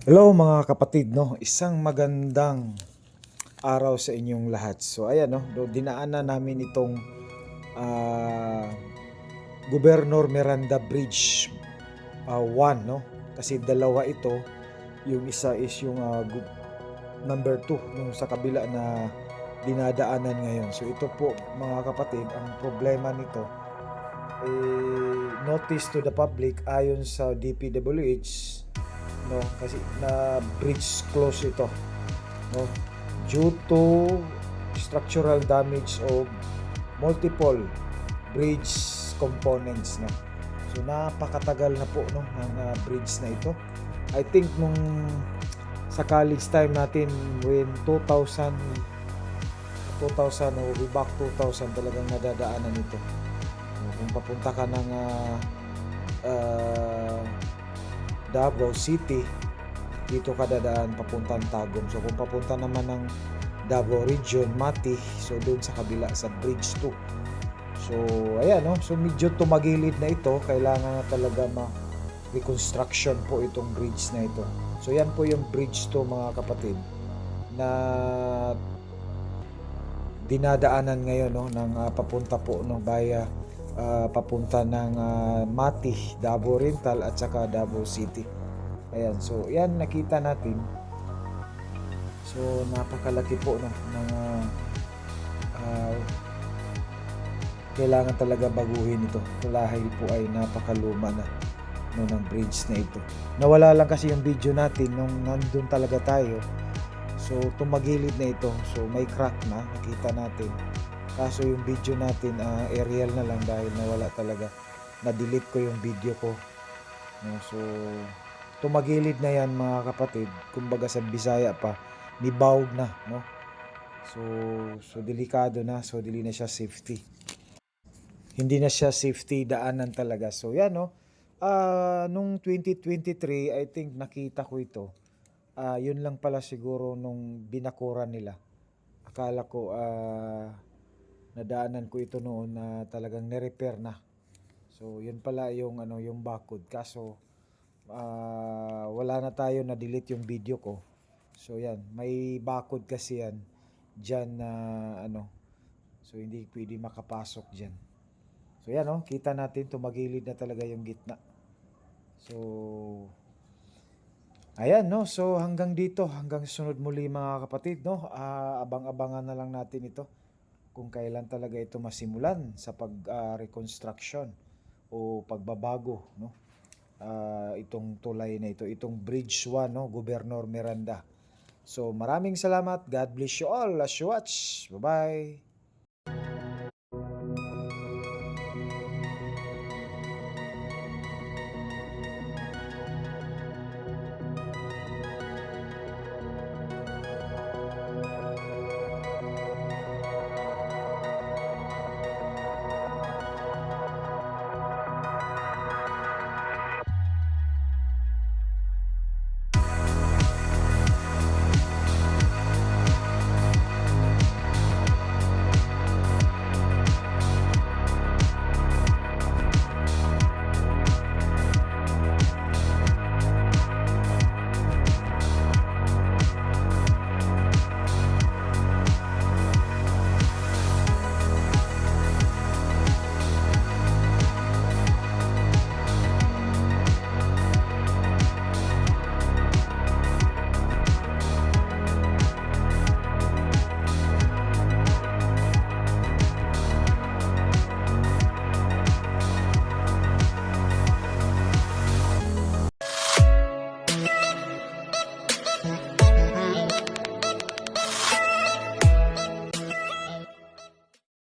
Hello mga kapatid, no? Isang magandang araw sa inyong lahat. So ayan, no? Dinaanan namin itong ah, Governor Miranda Bridge 1, no? Kasi dalawa ito. Yung isa is yung number 2, yung sa kabila na dinadaanan ngayon. So ito po mga kapatid, ang problema nito notice to the public ayon sa DPWH, no, kasi na bridge close ito, no, due to structural damage of multiple bridge components, no. So napakatagal na po, no, ng bridge na ito. I think nung sa college time natin when 2000 o way back 2000 talagang nadadaanan ito. Kung papunta ka ng Davao City, dito ka dadaan papuntang Tagum. So kung papunta naman ng Davao Region, Mati, so doon sa kabila sa Bridge 2. So ayan, no, so medyo tumagilid na ito, kailangan na talaga reconstruction po itong bridge na ito. So yan po yung bridge 2 mga kapatid na dinadaanan ngayon, no, ng papunta po, no, via papunta ng Mati, Davao Oriental at saka Davao City. Ayan, so yan nakita natin. So napakalaki po, no, ng kailangan talaga baguhin ito dahil po ay napakaluma na, no, ng bridge na ito. Nawala lang kasi yung video natin nung nandun talaga tayo. So tumagilid na ito. So may crack na, nakita natin. Kaso yung video natin aerial na lang dahil nawala talaga. Na-delete ko yung video ko. No, so tumagilid na yan mga kapatid. Kumbaga sa Bisaya pa, nibawg na, no. So delikado na. So dili na siya safety. Hindi na siya safety daanan talaga. So yan, no. Nung 2023, I think nakita ko ito. Yun lang pala siguro nung binakuran nila. Akala ko nadaanan ko ito noon na talagang ni-repair na. So yun pala yung yung bakod. Kaso wala na tayo, na delete yung video ko. So yan, may bakod kasi yan diyan na so hindi pwede makapasok diyan. So yan, no, kita natin tumagilid na talaga yung gitna. So ayan, no. So hanggang dito, hanggang sunod muli mga kapatid, no. Abang-abangan na lang natin ito kung kailan talaga ito masimulan sa reconstruction o pagbabago, no. Itong tulay na ito, itong Bridge 1, no, Governor Miranda. So maraming salamat. God bless you all as you watch. Bye-bye.